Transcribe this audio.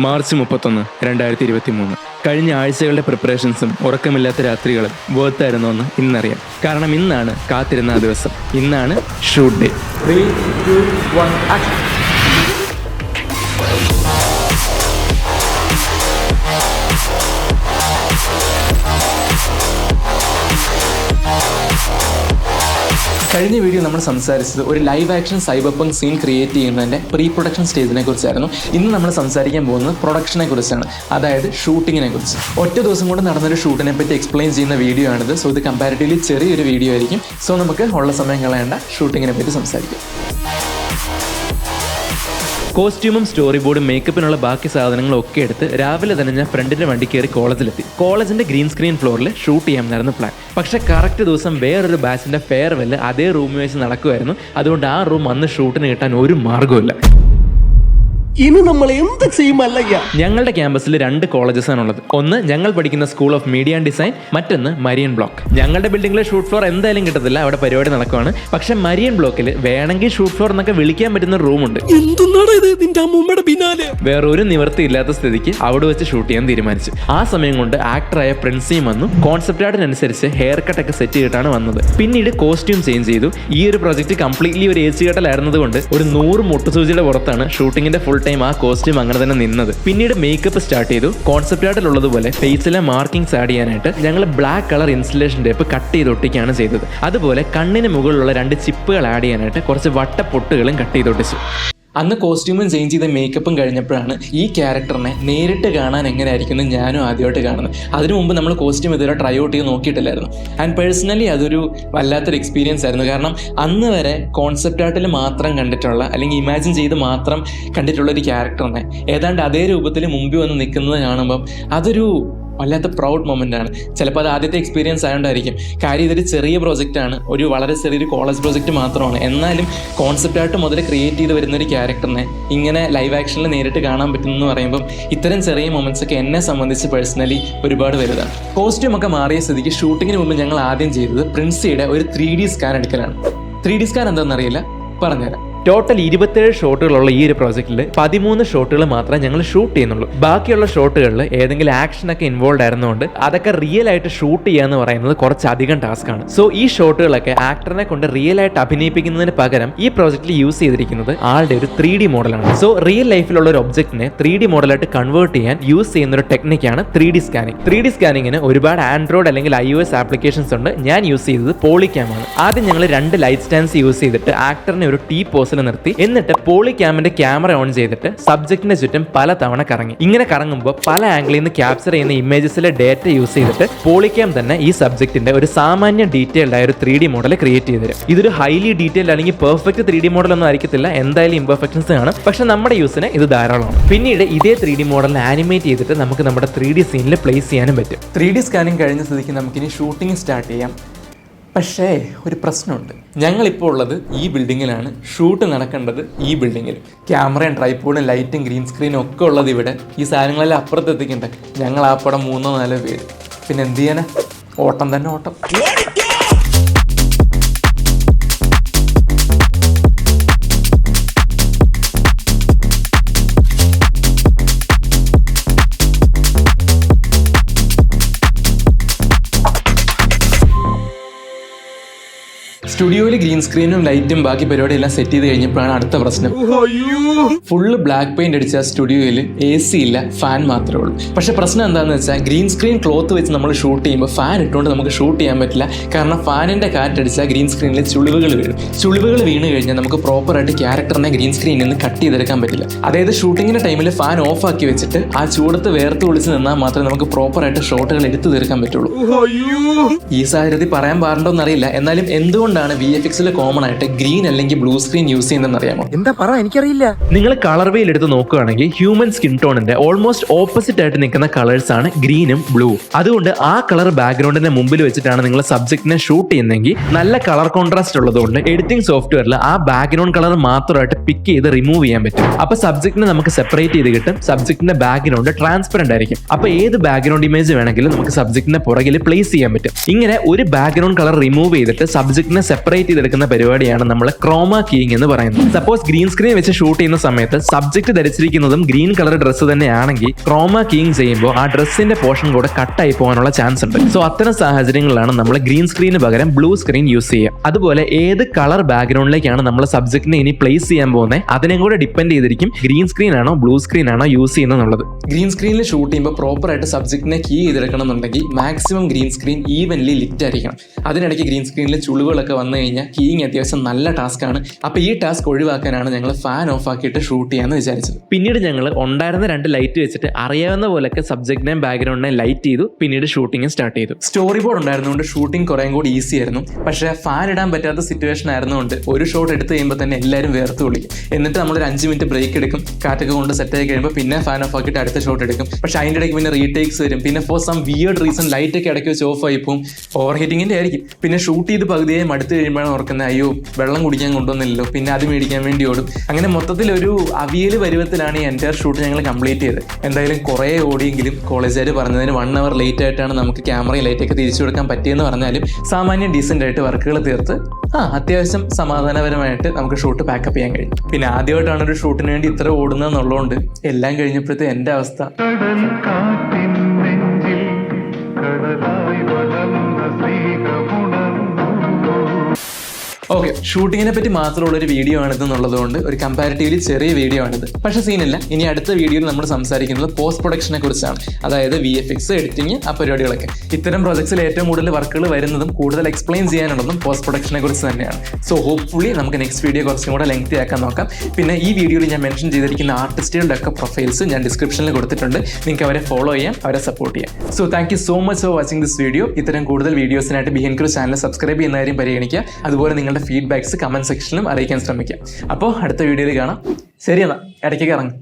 March 31, 2023. കഴിഞ്ഞ ആഴ്ചകളുടെ പ്രിപ്പറേഷൻസും ഉറക്കമില്ലാത്ത രാത്രികളും വേർത്തായിരുന്നു എന്ന് ഇന്നറിയാം. കാരണം ഇന്നാണ് കാത്തിരുന്ന ആ ദിവസം. ഇന്നാണ് ഷൂട്ട് ഡേ. 3, 2, 1, ആക്ഷൻ. കഴിഞ്ഞ വീഡിയോ നമ്മൾ സംസാരിച്ചത് ഒരു live action cyberpunk scene create ചെയ്യുന്നതിൻ്റെ പ്രീ പ്രൊഡക്ഷൻ സ്റ്റേജിനെ കുറിച്ചായിരുന്നു. ഇന്ന് നമ്മൾ സംസാരിക്കാൻ പോകുന്നത് പ്രൊഡക്ഷനെ കുറിച്ചാണ്, അതായത് ഷൂട്ടിങ്ങിനെ കുറിച്ച്. ഒറ്റ ദിവസം കൊണ്ട് നടന്നൊരു ഷൂട്ടിനെ പറ്റി എക്സ്പ്ലെയിൻ ചെയ്യുന്ന വീഡിയോ ആണിത്. സോ ഇത് കമ്പാരിറ്റീവ്ലി ചെറിയൊരു വീഡിയോ ആയിരിക്കും. സോ നമുക്ക് ഉള്ള സമയം കളയേണ്ട ഷൂട്ടിങ്ങിനെ പറ്റി സംസാരിക്കാം. കോസ്റ്റ്യൂമും സ്റ്റോറി ബോർഡും മേക്കപ്പിനുള്ള ബാക്കി സാധനങ്ങളും ഒക്കെ എടുത്ത് രാവിലെ തന്നെ ഞാൻ ഫ്രണ്ടിൻ്റെ വണ്ടി കയറി കോളേജിലെത്തി. കോളേജിൻ്റെ ഗ്രീൻ സ്ക്രീൻ ഫ്ലോറിൽ ഷൂട്ട് ചെയ്യാമെന്നായിരുന്നു പ്ലാൻ. പക്ഷേ കറക്റ്റ് ദിവസം വേറൊരു ബാച്ചിൻ്റെ ഫെയർവെൽ അതേ റൂമിൽ വെച്ച് നടക്കുമായിരുന്നു. അതുകൊണ്ട് ആ റൂം അന്ന് ഷൂട്ടിന് കിട്ടാൻ ഒരു മാർഗ്ഗമില്ല. ഇനി നമ്മൾ എന്ത് ചെയ്യുമല്ലയ്യ. ഞങ്ങളുടെ ക്യാമ്പസിൽ 2 കോളേജസ് ആണുള്ളത്. ഒന്ന് ഞങ്ങൾ പഠിക്കുന്ന school of media and design, മറ്റൊന്ന് മരിയൻ ബ്ലോക്ക്. ഞങ്ങളുടെ ബിൽഡിംഗിലെ ഷൂട്ട് ഫ്ലോർ എന്തായാലും കിട്ടത്തില്ല, അവിടെ പരിപാടി നടക്കുവാണ്. പക്ഷെ മരിയൻ ബ്ലോക്കിൽ വേണമെങ്കിൽ ഷൂട്ട് ഫ്ലോർ എന്നൊക്കെ വിളിക്കാൻ പറ്റുന്ന റൂമുണ്ട്. വേറൊരു നിവൃത്തി ഇല്ലാത്ത സ്ഥിതിക്ക് അവിടെ വെച്ച് ഷൂട്ട് ചെയ്യാൻ തീരുമാനിച്ചു. ആ സമയം കൊണ്ട് ആക്ടറായ പ്രിൻസിയും വന്നു. കോൺസെപ്റ്റ് ആർട്ടിനനുസരിച്ച് ഹെയർ കട്ടൊക്കെ സെറ്റ് ചെയ്തിട്ടാണ് വന്നത്. പിന്നീട് കോസ്റ്റ്യൂം ചേഞ്ച് ചെയ്തു. ഈ ഒരു പ്രൊജക്ട് കംപ്ലീറ്റ്ലി ഒരു ഏച്ചി കെട്ടലായിരുന്നതുകൊണ്ട് ഒരു 100 മുട്ടുസൂചിയുടെ പുറത്താണ് ഷൂട്ടിങ്ങിന്റെ ഫുൾ ടൈം ആ കോസ്റ്റ്യൂം അങ്ങനെ തന്നെ നിന്നത്. പിന്നീട് മേക്കപ്പ് സ്റ്റാർട്ട് ചെയ്തു. കോൺസെപ്റ്റ് ആർട്ടിലുള്ളതുപോലെ ഫേസിലെ മാർക്കിങ്സ് ആഡ് ചെയ്യാനായിട്ട് ഞങ്ങൾ black colour insulation tape cut ചെയ്ത് ഒട്ടിക്കുകയാണ് ചെയ്തത്. അതുപോലെ കണ്ണിന് മുകളിലുള്ള 2 ചിപ്പുകൾ ആഡ് ചെയ്യാനായിട്ട് കുറച്ച് വട്ടപ്പൊട്ടുകളും കട്ട് ചെയ്ത് ഒട്ടിച്ചു. അന്ന് കോസ്റ്റ്യൂമും ചേഞ്ച് ചെയ്ത മേക്കപ്പും കഴിഞ്ഞപ്പോഴാണ് ഈ ക്യാരക്ടറിനെ നേരിട്ട് കാണാൻ എങ്ങനെയായിരിക്കും എന്ന് ഞാനും ആദ്യമായിട്ട് കാണുന്നത്. അതിനു മുമ്പ് നമ്മൾ കോസ്റ്റ്യൂം ഇതുവരെ ട്രൈ ഔട്ട് ചെയ്ത് നോക്കിയിട്ടില്ലായിരുന്നു. ആൻഡ് പേഴ്സണലി അതൊരു വല്ലാത്തൊരു എക്സ്പീരിയൻസ് ആയിരുന്നു. കാരണം അന്ന് വരെ കോൺസെപ്റ്റ് ആർട്ടിൽ മാത്രം കണ്ടിട്ടുള്ള അല്ലെങ്കിൽ ഇമാജിൻ ചെയ്ത് മാത്രം കണ്ടിട്ടുള്ള ഒരു ക്യാരക്ടറിനെ ഏതാണ്ട് അതേ രൂപത്തിൽ മുമ്പിൽ വന്ന് നിൽക്കുന്നത് കാണുമ്പം അതൊരു വല്ലാത്ത പ്രൗഡ് മൊമെൻ്റ് ആണ്. ചിലപ്പോൾ അത് ആദ്യത്തെ എക്സ്പീരിയൻസ് ആയതുകൊണ്ടായിരിക്കും. കാര്യം ഇതൊരു ചെറിയ പ്രോജക്റ്റാണ്, ഒരു വളരെ ചെറിയൊരു കോളേജ് പ്രോജക്റ്റ് മാത്രമാണ്. എന്നാലും കോൺസെപ്റ്റ് ആർട്ട് മുതൽ ക്രിയേറ്റ് ചെയ്ത് വരുന്ന ഒരു ക്യാരക്ടറിനെ ഇങ്ങനെ ലൈവ് ആക്ഷനിൽ നേരിട്ട് കാണാൻ പറ്റുമെന്ന് പറയുമ്പം ഇത്തരം ചെറിയ മൊമെൻറ്റ്സ് ഒക്കെ എന്നെ സംബന്ധിച്ച് പേഴ്സണലി ഒരുപാട് വലുതാണ്. കോസ്റ്റ്യൂം ഒക്കെ മാറിയ സ്ഥിതിക്ക് ഷൂട്ടിങ്ങിന് മുമ്പ് ഞങ്ങൾ ആദ്യം ചെയ്തത് പ്രിൻസിയുടെ ഒരു 3D സ്കാൻ എടുക്കലാണ്. 3D സ്കാൻ എന്താണെന്നറിയില്ല, പറഞ്ഞുതരാം. ടോട്ടൽ 27 ഷോട്ടുകളുള്ള ഈ ഒരു പ്രോജക്റ്റിൽ 13 ഷോട്ടുകൾ മാത്രമേ ഞങ്ങൾ ഷൂട്ട് ചെയ്യുന്നുള്ളൂ. ബാക്കിയുള്ള ഷോട്ടുകളിൽ ഏതെങ്കിലും ആക്ഷനൊക്കെ ഇൻവോൾവ് ആയിരുന്നുകൊണ്ട് അതൊക്കെ റിയൽ ആയിട്ട് ഷൂട്ട് ചെയ്യുക എന്ന് പറയുന്നത് കുറച്ചധികം ടാസ്ക്കാണ്. സോ ഈ ഷോട്ടുകളൊക്കെ ആക്ടറിനെ കൊണ്ട് റിയൽ ആയിട്ട് അഭിനയിപ്പിക്കുന്നതിന് പകരം ഈ പ്രോജക്റ്റിൽ യൂസ് ചെയ്തിരിക്കുന്നത് ആളുടെ ഒരു 3D മോഡലാണ്. സോ റിയൽ ലൈഫിലുള്ള ഒരു ഒബ്ജക്റ്റിനെ 3D മോഡലായിട്ട് കൺവേർട്ട് ചെയ്യാൻ യൂസ് ചെയ്യുന്ന ഒരു ടെക്നിക്കാണ് 3D സ്കാനിങ്. 3D സ്കാനിങ്ങിന് ഒരുപാട് ആൻഡ്രോയിഡ് അല്ലെങ്കിൽ iOS ആപ്ലിക്കേഷൻസ് ഉണ്ട്. ഞാൻ യൂസ് ചെയ്തത് പോളിക്യാമാണ്. ആദ്യം ഞങ്ങൾ 2 ലൈറ്റ് സ്റ്റാൻഡ്സ് യൂസ് ചെയ്തിട്ട് ആക്ടറിനെ ഒരു T പോസ് നിർത്തി എന്നിട്ട് പോളിക്യാമിന്റെ ക്യാമറ ഓൺ ചെയ്തിട്ട് സബ്ജക്റ്റിന്റെ ചുറ്റും പല തവണ കറങ്ങി. ഇങ്ങനെ കറങ്ങുമ്പോൾ പല ആംഗിളിൽ നിന്ന് ക്യാപ്ചർ ചെയ്യുന്ന ഇമേജസിലെ ഡേറ്റ യൂസ് ചെയ്തിട്ട് പോളിക്യാം തന്നെ ഈ സബ്ജക്റ്റിന്റെ ഒരു സാമാന്യ ഡീറ്റെയിൽഡ് ആയ ഒരു 3D മോഡൽ ക്രിയേറ്റ് ചെയ്ത് തരും. ഇതൊരു ഹൈലി ഡീറ്റെയിൽഡ് അല്ലെങ്കിൽ പെർഫെക്റ്റ് 3D മോഡൽ ഒന്നും ആയിരിക്കത്തില്ല, എന്തായാലും ഇംപെർഫെക്ഷൻസ് കാണും. പക്ഷെ നമ്മുടെ യൂസിന് ഇത് ധാരാളമാണ്. പിന്നീട് ഇതേ 3D മോഡലിനെ ആനിമേറ്റ് ചെയ്തിട്ട് നമുക്ക് നമ്മുടെ 3D സീനിൽ പ്ലേസ് ചെയ്യാനും പറ്റും. 3D സ്കാനിങ് കഴിഞ്ഞ സ്ഥിതിക്ക് നമുക്കിനി ഷൂട്ടിംഗ് സ്റ്റാർട്ട് ചെയ്യാം. പക്ഷേ ഒരു പ്രശ്നമുണ്ട്. ഞങ്ങളിപ്പോൾ ഉള്ളത് ഈ ബിൽഡിങ്ങിലാണ്, ഷൂട്ട് നടക്കേണ്ടത് ഈ ബിൽഡിങ്ങിൽ. ക്യാമറയും ട്രൈപോഡും ലൈറ്റും ഗ്രീൻ സ്ക്രീനും ഒക്കെ ഉള്ളത് ഇവിടെ. ഈ സാധനങ്ങളെല്ലാം അപ്പുറത്ത് എത്തിക്കണ്ടേ. ഞങ്ങൾ ആ പടം 3-4 പേര്. പിന്നെ എന്ത് ചെയ്യാനാ, ഓട്ടം തന്നെ ഓട്ടം. സ്റ്റുഡിയോയിൽ ഗ്രീൻ സ്ക്രീനും ലൈറ്റും ബാക്കി പരിപാടി എല്ലാം സെറ്റ് ചെയ്ത് കഴിഞ്ഞപ്പോഴാണ് അടുത്ത പ്രശ്നം. ഫുള്ള് ബ്ലാക്ക് പെയിന്റ് അടിച്ച സ്റ്റുഡിയോയിൽ AC ഇല്ല, ഫാൻ മാത്രമേ ഉള്ളൂ. പക്ഷെ പ്രശ്നം എന്താണെന്ന് വെച്ചാൽ ഗ്രീൻ സ്ക്രീൻ ക്ലോത്ത് വെച്ച് നമ്മൾ ഷൂട്ട് ചെയ്യുമ്പോൾ ഫാൻ ഇട്ടുകൊണ്ട് നമുക്ക് ഷൂട്ട് ചെയ്യാൻ പറ്റില്ല. കാരണം ഫാനിന്റെ കാറ്റടിച്ചാൽ ഗ്രീൻ സ്ക്രീനിൽ ചുളിവുകൾ വീഴും. ചുളിവുകൾ വീണ് കഴിഞ്ഞാൽ നമുക്ക് പ്രോപ്പറായിട്ട് ക്യാരക്ടറിനെ ഗ്രീൻ സ്ക്രീനിൽ നിന്ന് കട്ട് ചെയ്തെടുക്കാൻ പറ്റില്ല. അതായത് ഷൂട്ടിങ്ങിന്റെ ടൈമിൽ ഫാൻ ഓഫ് ആക്കി വെച്ചിട്ട് ആ ചൂടത്ത് വേർത്ത് വിളിച്ച് നിന്നാൽ മാത്രമേ നമുക്ക് പ്രോപ്പറായിട്ട് ഷോട്ടുകൾ എടുത്തു തീർക്കാൻ പറ്റുള്ളൂ. ഈ സാഹചര്യത്തിൽ പറയാൻ പാടുണ്ടോന്നറിയില്ല, എന്നാലും എന്തുകൊണ്ടാണ് VFX കോമൺ ആയിട്ട് ഗ്രീൻ അല്ലെങ്കിൽ ബ്ലൂ സ്ക്രീൻ യൂസ് ചെയ്യുന്നതെന്ന് അറിയാമോ? എന്താ പറ, എനിക്കറിയില്ല. നിങ്ങൾ കളർ വെയിൽ എടുത്ത് നോക്കുകയാണെങ്കിൽ ഹ്യൂമൻ സ്കിൻ ടോണിന്റെ ഓൾമോസ്റ്റ് ഓപ്പോസിറ്റ് ആയിട്ട് നിൽക്കുന്ന കളേഴ്സ് ആണ് ഗ്രീനും ബ്ലൂ. അതുകൊണ്ട് ആ കളർ ബാക്ക്ഗ്രൗണ്ടിന്റെ മുമ്പിൽ വെച്ചിട്ടാണ് നിങ്ങൾ സബ്ജക്റ്റിനെ ഷൂട്ട് ചെയ്യുന്നതെങ്കിൽ നല്ല കളർ കോൺട്രാസ്റ്റ് ഉള്ളതുകൊണ്ട് എഡിറ്റിംഗ് സോഫ്റ്റ്വെയറിൽ ആ ബാക്ക്ഗ്രൗണ്ട് കളർ മാത്രമായിട്ട് പിക്ക് ചെയ്ത് റിമൂവ് ചെയ്യാൻ പറ്റും. അപ്പൊ സബ്ജക്റ്റിനെ നമുക്ക് സെപ്പറേറ്റ് ചെയ്ത് കിട്ടും. സബ്ജക്റ്റിന്റെ ബാക്ക്ഗ്രൗണ്ട് ട്രാൻസ്പെറന്റ് ആയിരിക്കും. അപ്പൊ ഏത് ബാക്ക്ഗ്രൗണ്ട് ഇമേജ് വേണമെങ്കിലും നമുക്ക് സബ്ജക്റ്റിനെ പുറകിൽ പ്ലേസ് ചെയ്യാൻ പറ്റും. ഇങ്ങനെ ഒരു ബാക്ക്ഗ്രൗണ്ട് കളർ റിമൂവ് ചെയ്തിട്ട് സബ്ജക്റ്റിനെ സെപ്പറേറ്റ് ചെയ്തെടുക്കുന്ന പരിപാടിയാണ് നമ്മൾ ക്രോമ കീയിങ് എന്ന് പറയുന്നത്. സപ്പോസ് ഗ്രീൻ സ്ക്രീൻ വെച്ച് ഷൂട്ട് ചെയ്യുന്ന സമയത്ത് സബ്ജക്ട് ധരിച്ചിരിക്കുന്നതും ഗ്രീൻ കളർ ഡ്രസ്സ് തന്നെയാണെങ്കിൽ ക്രോമ കീയിങ് ചെയ്യുമ്പോൾ ആ ഡ്രസ്സിന്റെ പോർഷൻ കൂടെ കട്ടായി പോകാനുള്ള ചാൻസ് ഉണ്ട്. സോ അത്തരം സാഹചര്യങ്ങളിലാണ് നമ്മൾ ഗ്രീൻ സ്ക്രീന് പകരം ബ്ലൂ സ്ക്രീൻ യൂസ് ചെയ്യുക. അതുപോലെ ഏത് കളർ ബാക്ക്ഗ്രൗണ്ടിലേക്കാണ് നമ്മൾ സബ്ജക്റ്റിനെ ഇനി പ്ലേസ് ചെയ്യാൻ പോകുന്നത് അതിനെ കൂടെ ഡിപ്പെൻഡ് ചെയ്തിരിക്കും ഗ്രീൻ സ്ക്രീൻ ആണോ ബ്ലൂ സ്ക്രീൻ ആണോ യൂസ് ചെയ്യുന്നത്. ഗ്രീൻ സ്ക്രീനിൽ ഷൂട്ട് ചെയ്യുമ്പോൾ പ്രോപ്പർ ആയിട്ട് സബ്ജക്റ്റിനെ കീ ചെയ്തെടുക്കണം എന്നുണ്ടെങ്കിൽ maximum green screen evenly lit ആയിരിക്കണം. അതിനിടയ്ക്ക് ഗ്രീൻ സ്ക്രീനിൽ ചുളിവുകളൊക്കെ വന്നു കഴിഞ്ഞാൽ കീയിങ് അത്യാവശ്യം നല്ല ടാസ്ക് ആണ്. അപ്പോൾ ഈ ടാസ്ക് ഒഴിവാക്കാനാണ് ഞങ്ങൾ ഫാൻ ഓഫ് ആക്കിയിട്ട് ഷൂട്ട് ചെയ്യാമെന്ന് വിചാരിച്ചത്. പിന്നീട് ഞങ്ങൾ ഉണ്ടായിരുന്ന 2 ലൈറ്റ് വെച്ചിട്ട് അറിയാവുന്ന പോലെയൊക്കെ സബ്ജക്റ്റിനെയും ബാക്ക്ഗ്രൗണ്ടിനെയും ലൈറ്റ് ചെയ്തു. പിന്നീട് ഷൂട്ടിംഗ് സ്റ്റാർട്ട് ചെയ്തു. സ്റ്റോറി ബോർഡ് ഉണ്ടായിരുന്നുകൊണ്ട് ഷൂട്ടിംഗ് കുറേ കൂടി ഈസി ആയിരുന്നു. പക്ഷേ ഫാൻ ഇടാൻ പറ്റാത്ത സിറ്റുവേഷൻ ആയിരുന്നുകൊണ്ട് ഒരു ഷോട്ട് എടുത്ത് കഴിയുമ്പോൾ തന്നെ എല്ലാവരും വേർത്ത് വിളിക്കും. എന്നിട്ട് നമ്മളൊരു 5 മിനിറ്റ് ബ്രേക്ക് എടുക്കും. കാറ്റൊക്കെ കൊണ്ട് സെറ്റ് ആയി കഴിയുമ്പോൾ പിന്നെ ഫാൻ ഓഫ് ആക്കിയിട്ട് അടുത്ത ഷോട്ട് എടുക്കും. പക്ഷേ അതിൻ്റെ ഇടയ്ക്ക് പിന്നെ റീടേക്സ് വരും. പിന്നെ for some weird reason light ഒക്കെ ഇടയ്ക്ക് വെച്ച് ഓഫ് ആയി പോകും. ഓവർ ഹീറ്റിങ്ങിൻ്റെ ആയിരിക്കും. പിന്നെ ഷൂട്ട് ചെയ്ത് പകുതിയായി മടുത്ത് കഴിയുമ്പോഴാണ് ഓർക്കുന്നത് അയ്യോ വെള്ളം കുടിക്കാൻ കൊണ്ടുവന്നില്ലല്ലോ, പിന്നെ അത് മേടിക്കാൻ വേണ്ടി ഓടും. അങ്ങനെ മൊത്തത്തിൽ ഒരു അവിയൽ പരുവത്തിലാണ് ഈ എൻറ്റയർ ഷൂട്ട് ഞങ്ങൾ കംപ്ലീറ്റ് ചെയ്തത്. എന്തായാലും കുറേ ഓടിയെങ്കിലും കോളേജുകാർ പറഞ്ഞതിന് 1 hour ലേറ്റ് ആയിട്ടാണ് നമുക്ക് ക്യാമറയും ലൈറ്റൊക്കെ തിരിച്ചു കൊടുക്കാൻ പറ്റിയെന്ന് പറഞ്ഞാലും സാമാന്യം ഡീസൻ്റ് ആയിട്ട് വർക്കുകൾ തീർത്ത് അത്യാവശ്യം സമാധാനപരമായിട്ട് നമുക്ക് ഷൂട്ട് പാക്കപ്പ് ചെയ്യാൻ കഴിയും. പിന്നെ ആദ്യമായിട്ടാണ് ഒരു ഷൂട്ടിന് വേണ്ടി ഇത്ര ഓടുന്നതെന്നുള്ളതുകൊണ്ട് എല്ലാം കഴിഞ്ഞപ്പോഴത്തെ എൻ്റെ അവസ്ഥ ഓക്കെ, ഷൂട്ടിങ്ങിനെ പറ്റി മാത്രമുള്ളൊരു വീഡിയോ ആണിതെന്നുള്ളതുകൊണ്ട് ഒരു കമ്പാരിറ്റീവ്ലി ചെറിയ വീഡിയോ ആണിത്. പക്ഷേ സീനില്ല, ഇനി അടുത്ത വീഡിയോയിൽ നമ്മൾ സംസാരിക്കുന്നത് പോസ്റ്റ് പ്രൊഡക്ഷനെ കുറിച്ചാണ്. അതായത് VFX, എഡിറ്റിംഗ്, ആ പരിപാടികളൊക്കെ. ഇത്തരം പ്രോജക്ട്സിൽ ഏറ്റവും കൂടുതൽ വർക്കുകൾ വരുന്നതും കൂടുതൽ എക്സ്പ്ലെയിൻ ചെയ്യാനുള്ളതും പോസ്റ്റ് പ്രൊഡക്ഷനെ കുറിച്ച് തന്നെയാണ്. സോ ഹോപ്പ്ഫുള്ളി നമുക്ക് നെക്സ്റ്റ് വീഡിയോ കുറച്ചും കൂടെ ലെങ്തി ആക്കാൻ നോക്കാം. പിന്നെ ഈ വീഡിയോയിൽ ഞാൻ മെൻഷൻ ചെയ്തിരിക്കുന്ന ആർട്ടിസ്റ്റുകളുടെ ഒക്കെ പ്രൊഫൈൽസ് ഞാൻ ഡിസ്ക്രിപ്ഷനിൽ കൊടുത്തിട്ടുണ്ട്. നിങ്ങൾക്ക് അവരെ ഫോളോ ചെയ്യാം, അവരെ സപ്പോർട്ട് ചെയ്യാം. So thank you so much for watching this video. ഇത്തരം കൂടുതൽ വീഡിയോസിനായിട്ട് ബിഹൈൻഡ് ക്രൂ ചാനൽ സബ്സ്ക്രൈബ് ചെയ്യുന്ന കാര്യം പരിഗണിക്കുക. അതുപോലെ നിങ്ങളുടെ ഫീഡ്ബാക്സ് കമന്റ് സെക്ഷനിലും അറിയിക്കാൻ ശ്രമിക്കാം. അപ്പോൾ അടുത്ത വീഡിയോയിൽ കാണാം. ശരി എന്നാൽ, ഇടയ്ക്ക് ഇറങ്ങും.